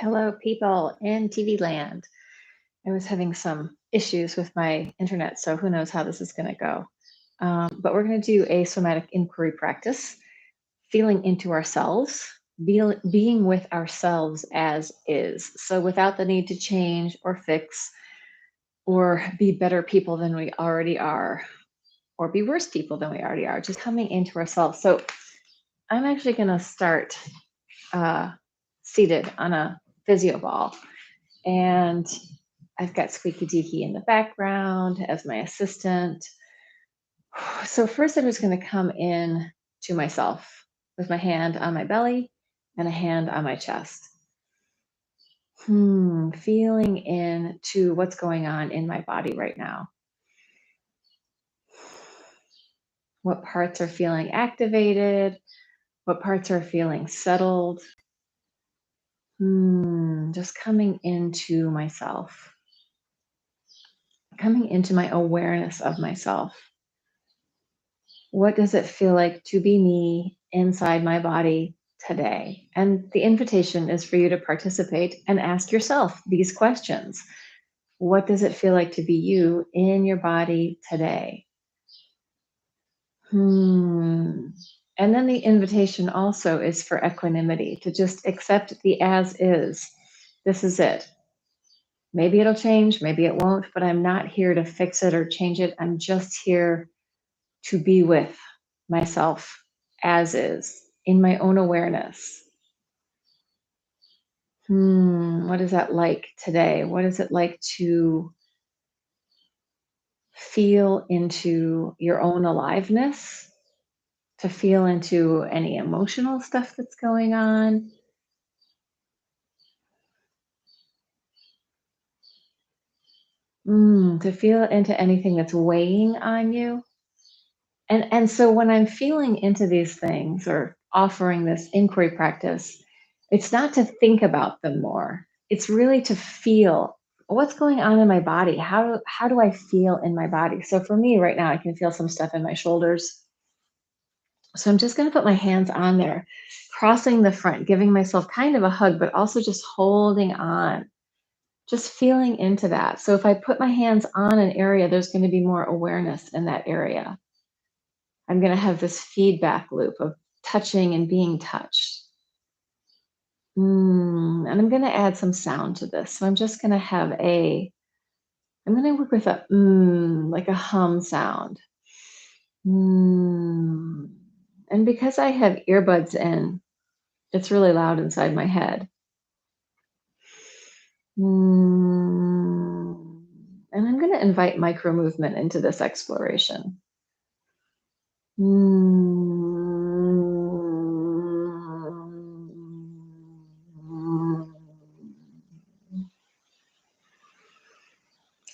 Hello, people in TV land. I was having some issues with my internet, so who knows how this is going to go. But we're going to do a somatic inquiry practice, feeling into ourselves, being with ourselves as is. So without the need to change or fix or be better people than we already are, or be worse people than we already are, just coming into ourselves. So I'm actually going to start seated on a physio ball. And I've got Squeaky Deaky in the background as my assistant. So first I'm just going to come in to myself with my hand on my belly and a hand on my chest. Feeling into what's going on in my body right now. What parts are feeling activated? What parts are feeling settled? Just coming into myself. Coming into my awareness of myself. What does it feel like to be me inside my body today? And the invitation is for you to participate and ask yourself these questions. What does it feel like to be you in your body today? And then the invitation also is for equanimity, to just accept the as is. This is it. Maybe it'll change, maybe it won't, but I'm not here to fix it or change it. I'm just here to be with myself as is, in my own awareness. What is that like today? What is it like to feel into your own aliveness? To feel into any emotional stuff that's going on? To feel into anything that's weighing on you? And so when I'm feeling into these things or offering this inquiry practice, it's not to think about them more. It's really to feel what's going on in my body. How do I feel in my body? So for me right now, I can feel some stuff in my shoulders. So I'm just going to put my hands on there, crossing the front, giving myself kind of a hug, but also just holding on, just feeling into that. So if I put my hands on an area, there's going to be more awareness in that area. I'm going to have this feedback loop of touching and being touched. And I'm going to add some sound to this. So I'm just going to have I'm going to work with a like a hum sound. And because I have earbuds in, it's really loud inside my head. And I'm going to invite micro movement into this exploration.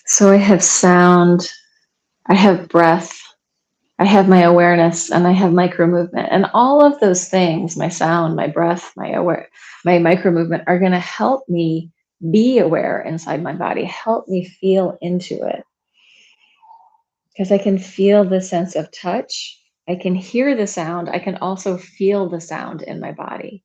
So I have sound, I have breath, I have my awareness, and I have micro movement. And all of those things, my sound, my breath, my micro movement, are going to help me be aware inside my body, help me feel into it. Because I can feel the sense of touch. I can hear the sound. I can also feel the sound in my body.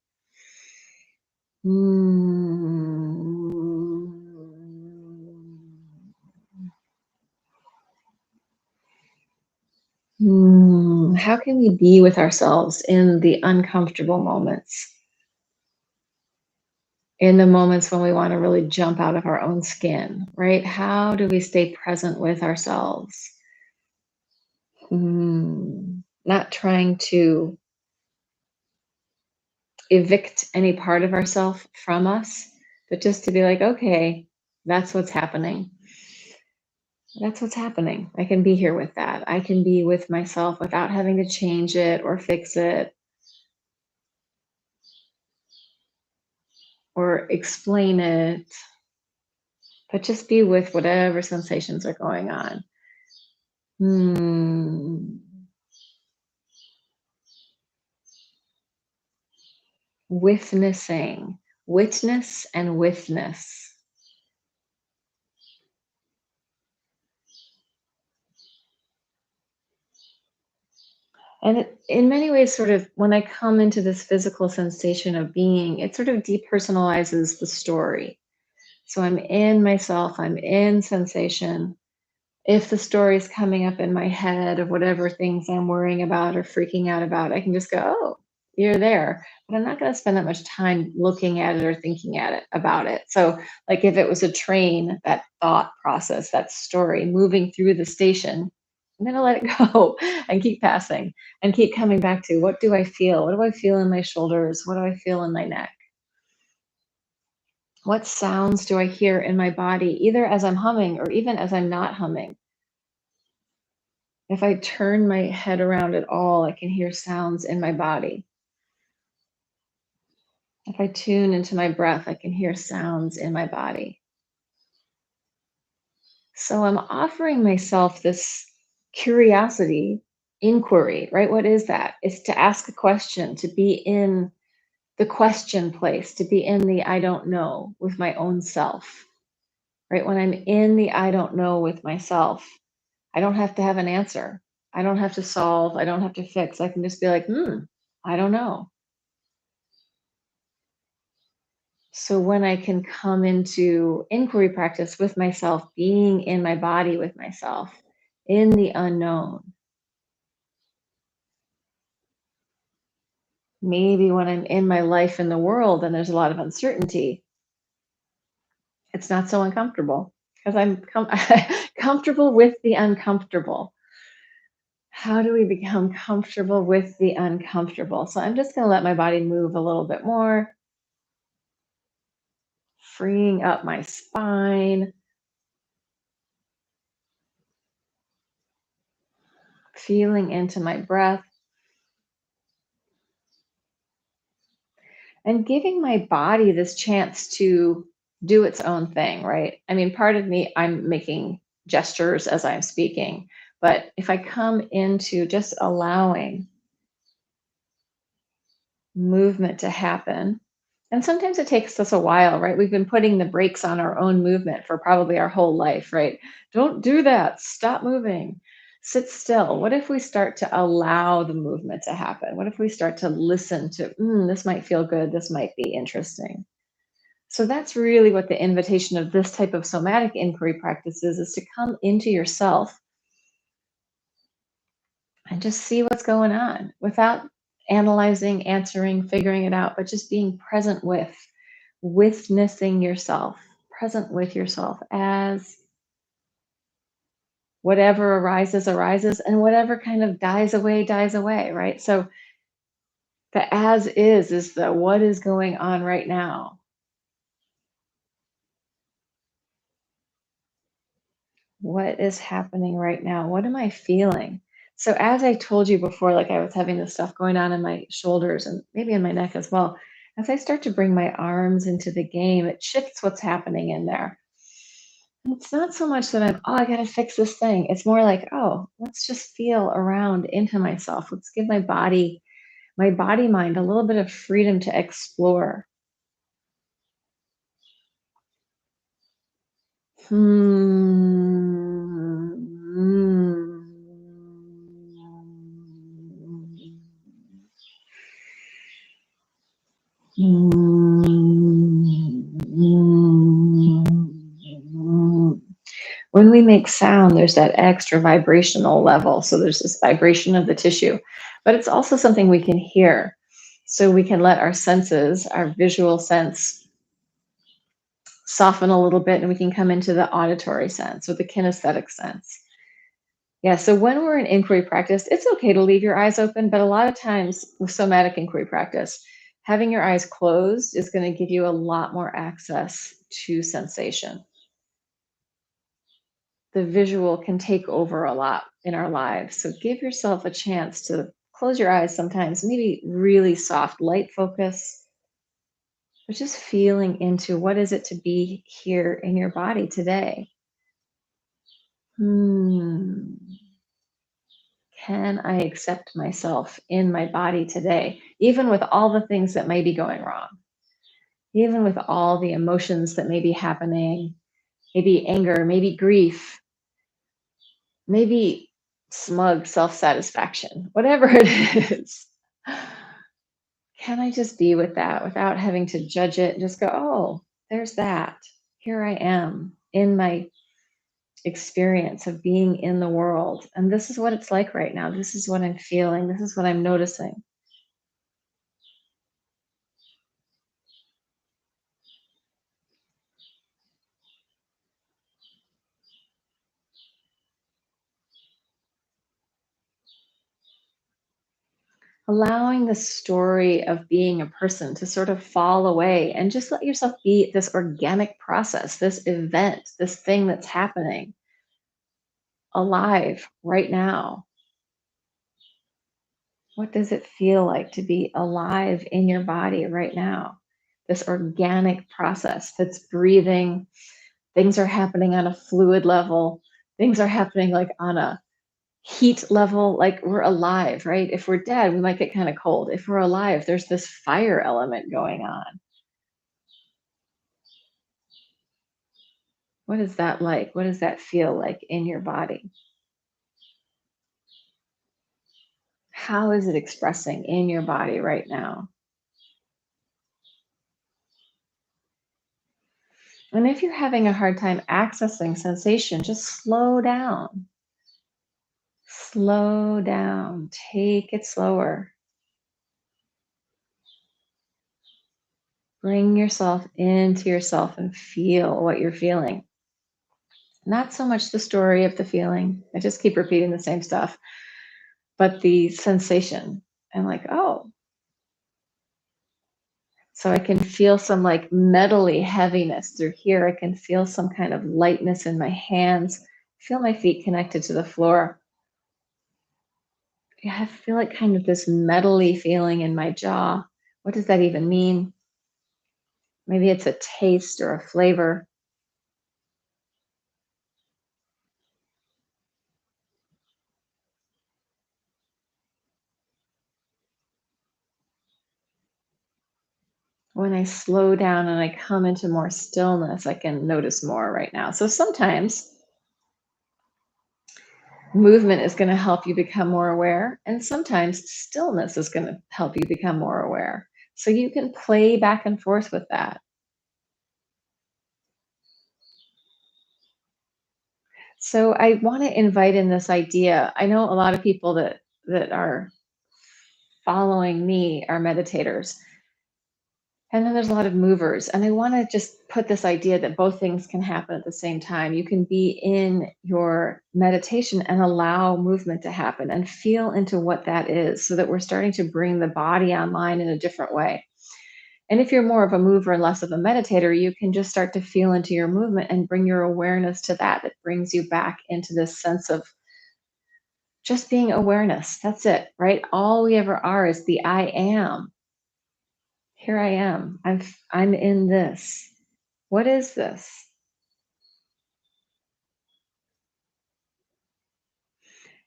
How can we be with ourselves in the uncomfortable moments? In the moments when we want to really jump out of our own skin, right? How do we stay present with ourselves? Not trying to evict any part of ourselves from us, but just to be like, okay, that's what's happening. That's what's happening. I can be here with that. I can be with myself without having to change it or fix it or explain it, but just be with whatever sensations are going on. Witnessing, witness and witness. And in many ways, sort of when I come into this physical sensation of being, it sort of depersonalizes the story. So I'm in myself, I'm in sensation. If the story is coming up in my head of whatever things I'm worrying about or freaking out about, I can just go, oh, you're there. But I'm not going to spend that much time looking at it or thinking at it about it. So, like if it was a train, that thought process, that story moving through the station, I'm going to let it go and keep passing and keep coming back to what do I feel? What do I feel in my shoulders? What do I feel in my neck? What sounds do I hear in my body, either as I'm humming or even as I'm not humming? If I turn my head around at all, I can hear sounds in my body. If I tune into my breath, I can hear sounds in my body. So I'm offering myself this curiosity inquiry, right? What is that? It's to ask a question, to be in the question place, to be in the I don't know with my own self, right? When I'm in the I don't know with myself, I don't have to have an answer. I don't have to solve. I don't have to fix. I can just be like, I don't know. So when I can come into inquiry practice with myself, being in my body with myself, in the unknown, maybe when I'm in my life in the world and there's a lot of uncertainty, it's not so uncomfortable because comfortable with the uncomfortable. How do we become comfortable with the uncomfortable? So I'm just going to let my body move a little bit more, freeing up my spine, feeling into my breath, and giving my body this chance to do its own thing, right? I mean, part of me, I'm making gestures as I'm speaking, but if I come into just allowing movement to happen, and sometimes it takes us a while, right? We've been putting the brakes on our own movement for probably our whole life, right? Don't do that. Stop moving. Sit still. What if we start to allow the movement to happen? What if we start to listen to, this might feel good. This might be interesting. So that's really what the invitation of this type of somatic inquiry practice is to come into yourself and just see what's going on without analyzing, answering, figuring it out, but just being present with, witnessing yourself, present with yourself as whatever arises, arises, and whatever kind of dies away, right? So the as is the what is going on right now. What is happening right now? What am I feeling? So, as I told you before, like I was having this stuff going on in my shoulders and maybe in my neck as well. As I start to bring my arms into the game, it shifts what's happening in there. And it's not so much that I got to fix this thing. It's more like, oh, let's just feel around into myself. Let's give my body mind a little bit of freedom to explore. When we make sound, there's that extra vibrational level. So there's this vibration of the tissue, but it's also something we can hear. So we can let our senses, our visual sense, soften a little bit and we can come into the auditory sense or the kinesthetic sense. Yeah, so when we're in inquiry practice, it's okay to leave your eyes open, but a lot of times with somatic inquiry practice, having your eyes closed is going to give you a lot more access to sensation. The visual can take over a lot in our lives. So give yourself a chance to close your eyes sometimes, maybe really soft light focus, but just feeling into what is it to be here in your body today. Hmm. Can I accept myself in my body today, even with all the things that may be going wrong, even with all the emotions that may be happening, maybe anger, maybe grief, maybe smug self-satisfaction, whatever it is. Can I just be with that without having to judge it and just go, oh, there's that. Here I am in my experience of being in the world. And this is what it's like right now. This is what I'm feeling. This is what I'm noticing. Allowing the story of being a person to sort of fall away and just let yourself be this organic process, this event, this thing that's happening alive right now. What does it feel like to be alive in your body right now? This organic process that's breathing. Things are happening on a fluid level. Things are happening like on a heat level, like we're alive, right? If we're dead, we might get kind of cold. If we're alive, there's this fire element going on. What is that like? What does that feel like in your body? How is it expressing in your body right now? And if you're having a hard time accessing sensation, just slow down. Slow down. Take it slower. Bring yourself into yourself and feel what you're feeling. Not so much the story of the feeling. I just keep repeating the same stuff, but the sensation. And like, oh, so I can feel some like metally heaviness through here. I can feel some kind of lightness in my hands. Feel my feet connected to the floor. Yeah, I feel like kind of this metally feeling in my jaw. What does that even mean? Maybe it's a taste or a flavor. When I slow down and I come into more stillness, I can notice more right now. So sometimes movement is going to help you become more aware, and sometimes stillness is going to help you become more aware. So you can play back and forth with that. So I want to invite in this idea. I know a lot of people that are following me are meditators. And then there's a lot of movers. And I want to just put this idea that both things can happen at the same time. You can be in your meditation and allow movement to happen and feel into what that is so that we're starting to bring the body online in a different way. And if you're more of a mover and less of a meditator, you can just start to feel into your movement and bring your awareness to that. That brings you back into this sense of just being awareness. That's it, right? All we ever are is the I am. Here I am. I'm in this. What is this?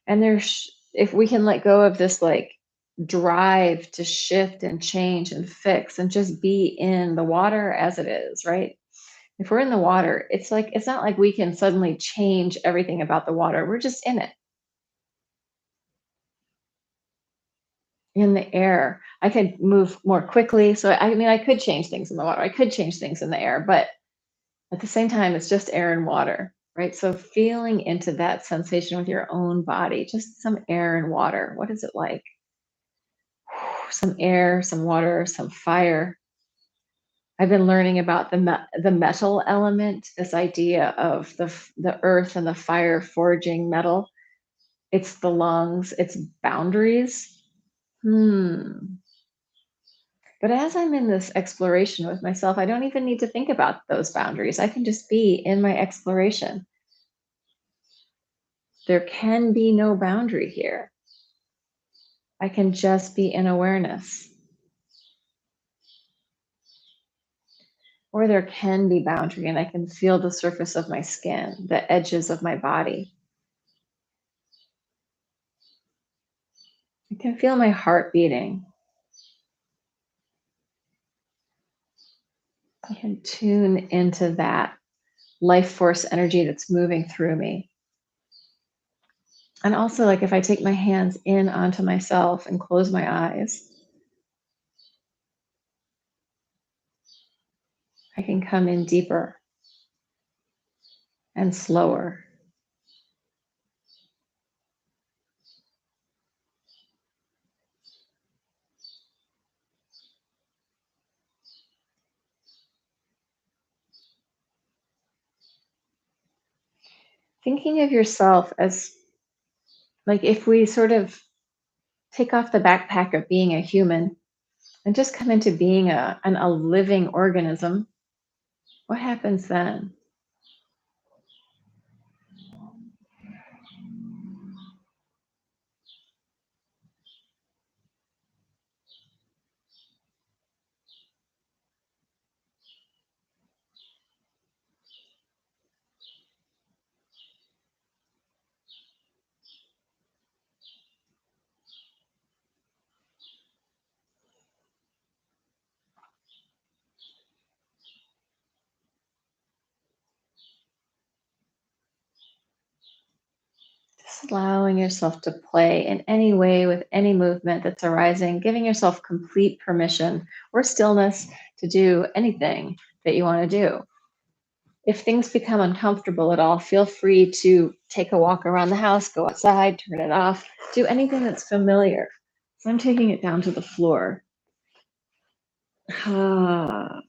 And if we can let go of this like drive to shift and change and fix and just be in the water as it is, right? If we're in the water, it's like, it's not like we can suddenly change everything about the water. We're just in it. In the air, I could move more quickly. So, I mean, I could change things in the water. I could change things in the air, but at the same time, it's just air and water, right? So feeling into that sensation with your own body, just some air and water. What is it like? Some air, some water, some fire. I've been learning about the metal element, this idea of the earth and the fire forging metal. It's the lungs, it's boundaries. Hmm. But as I'm in this exploration with myself, I don't even need to think about those boundaries. I can just be in my exploration. There can be no boundary here. I can just be in awareness. Or there can be boundary, and I can feel the surface of my skin, the edges of my body. I can feel my heart beating. I can tune into that life force energy that's moving through me. And also, like if I take my hands in onto myself and close my eyes, I can come in deeper and slower. Thinking of yourself as like if we sort of take off the backpack of being a human and just come into being a living organism, what happens then? Just allowing yourself to play in any way with any movement that's arising, giving yourself complete permission or stillness to do anything that you want to do. If things become uncomfortable at all, feel free to take a walk around the house, go outside, turn it off, do anything that's familiar. So I'm taking it down to the floor. And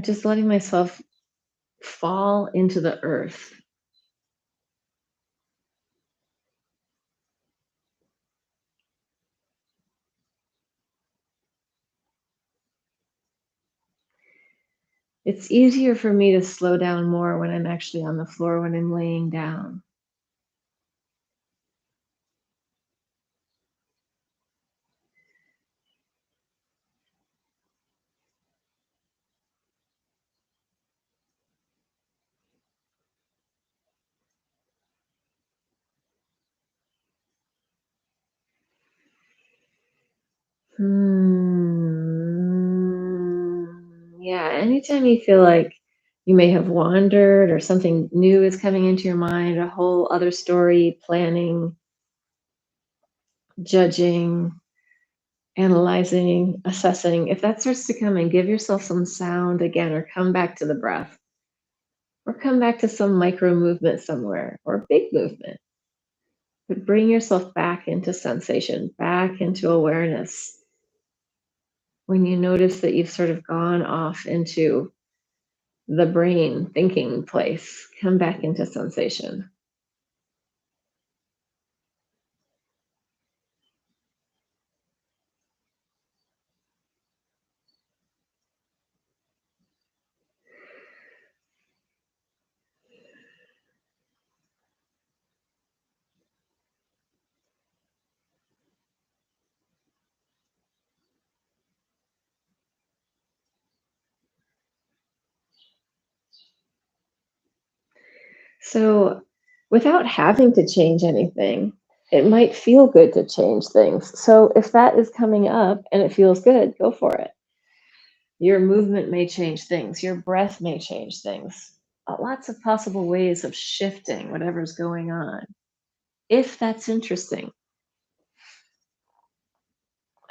just letting myself fall into the earth. It's easier for me to slow down more when I'm actually on the floor, when I'm laying down. Yeah, anytime you feel like you may have wandered or something new is coming into your mind, a whole other story, planning, judging, analyzing, assessing, if that starts to come in, give yourself some sound again, or come back to the breath, or come back to some micro movement somewhere, or big movement. But bring yourself back into sensation, back into awareness. When you notice that you've sort of gone off into the brain thinking place, come back into sensation. So, without having to change anything, it might feel good to change things. So, if that is coming up and it feels good, go for it. Your movement may change things, your breath may change things. Lots of possible ways of shifting whatever's going on, if that's interesting.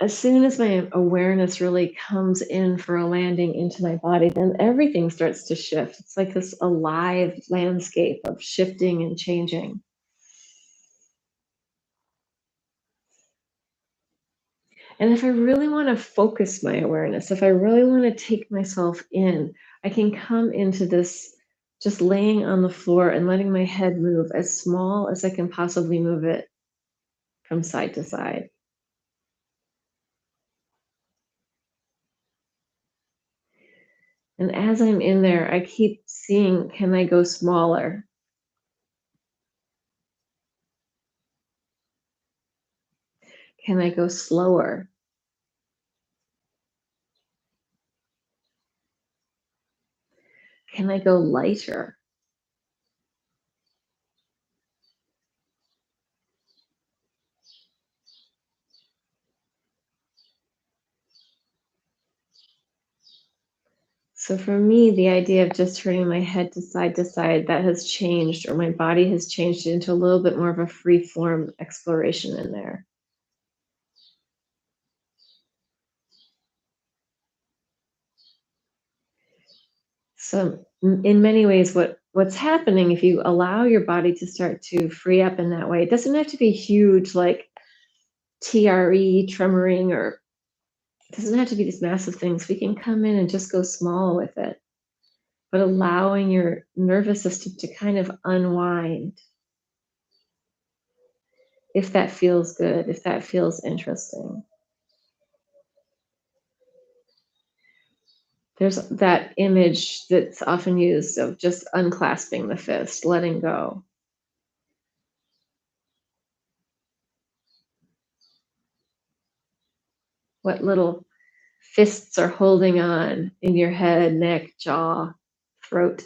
As soon as my awareness really comes in for a landing into my body, then everything starts to shift. It's like this alive landscape of shifting and changing. And if I really want to focus my awareness, if I really want to take myself in, I can come into this just laying on the floor and letting my head move as small as I can possibly move it from side to side. And as I'm in there, I keep seeing, can I go smaller? Can I go slower? Can I go lighter? So for me, the idea of just turning my head to side, that has changed, or my body has changed into a little bit more of a free form exploration in there. So in many ways, what's happening if you allow your body to start to free up in that way, it doesn't have to be huge like TRE, tremoring, or it doesn't have to be these massive things. We can come in and just go small with it, but allowing your nervous system to kind of unwind if that feels good, if that feels interesting. There's that image that's often used of just unclasping the fist, letting go. What little fists are holding on in your head, neck, jaw, throat.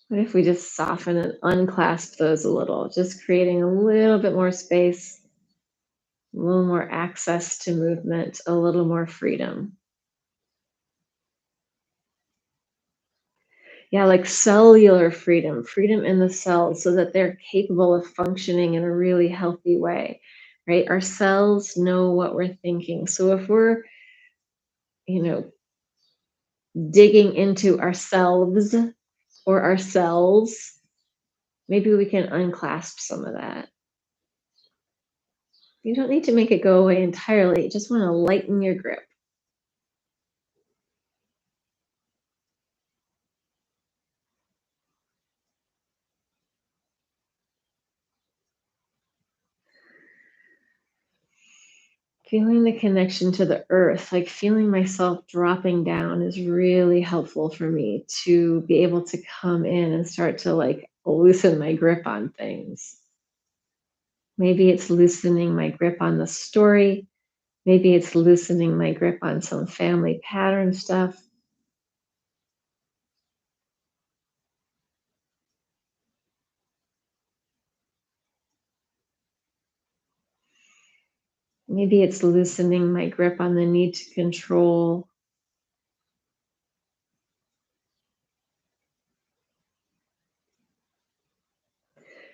What if we just soften and unclasp those a little, just creating a little bit more space, a little more access to movement, a little more freedom? Yeah, like cellular freedom, freedom in the cells so that they're capable of functioning in a really healthy way, right? Our cells know what we're thinking. So if we're, you know, digging into ourselves or our cells, maybe we can unclasp some of that. You don't need to make it go away entirely. You just want to lighten your grip. Feeling the connection to the earth, like feeling myself dropping down, is really helpful for me to be able to come in and start to like loosen my grip on things. Maybe it's loosening my grip on the story. Maybe it's loosening my grip on some family pattern stuff. Maybe it's loosening my grip on the need to control.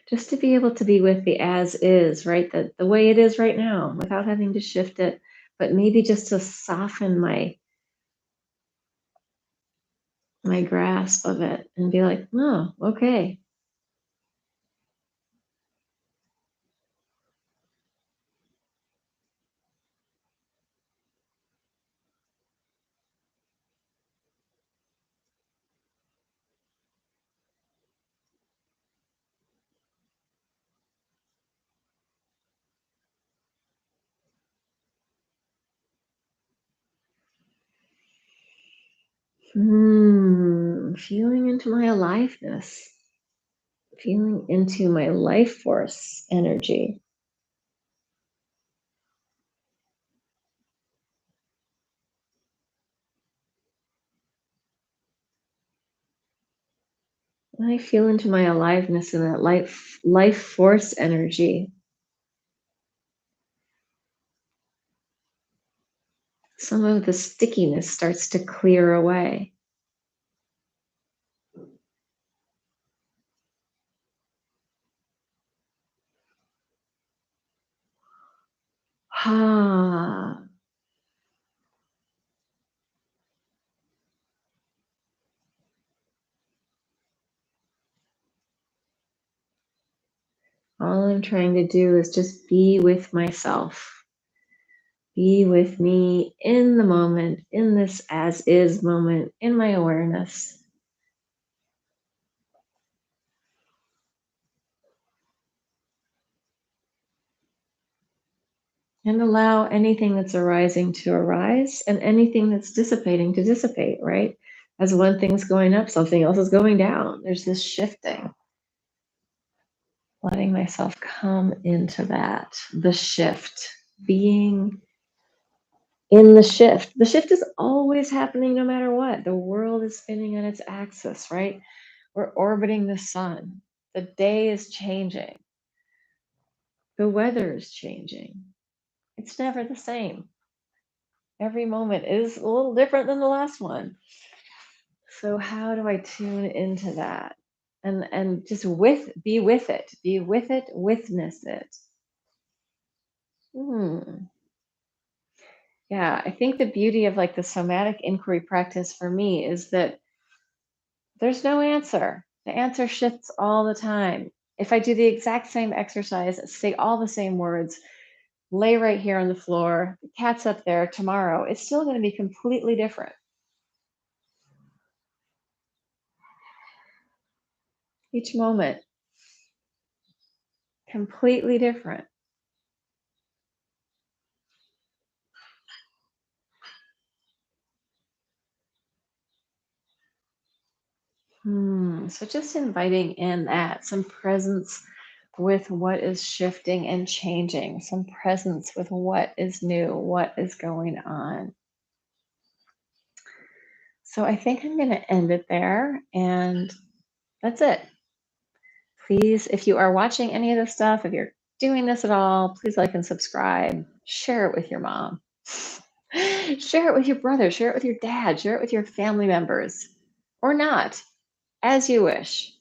Just to be able to be with the as is, right? The way it is right now without having to shift it, but maybe just to soften my grasp of it and be like, oh, okay. Feeling into my aliveness, feeling into my life force energy. When I feel into my aliveness and that life force energy, some of the stickiness starts to clear away. Ah, all I'm trying to do is just be with myself, be with me in the moment, in this as is moment, in my awareness. And allow anything that's arising to arise and anything that's dissipating to dissipate, right? As one thing's going up, something else is going down. There's this shifting. Letting myself come into that, the shift, being in the shift. The shift is always happening no matter what. The world is spinning on its axis, right? We're orbiting the sun. The day is changing. The weather is changing. It's never the same. Every moment is a little different than the last one. So how do I tune into that? And just be with it, witness it. Hmm. Yeah, I think the beauty of like the somatic inquiry practice for me is that there's no answer. The answer shifts all the time. If I do the exact same exercise, say all the same words, lay right here on the floor, the cat's up there tomorrow, it's still going to be completely different. Each moment, completely different. So just inviting in that, some presence with what is shifting and changing, some presence with what is new, what is going on. So I think I'm going to end it there. And that's it. Please, if you are watching any of this stuff, if you're doing this at all, please like and subscribe. Share it with your mom. Share it with your brother. Share it with your dad. Share it with your family members or not, as you wish.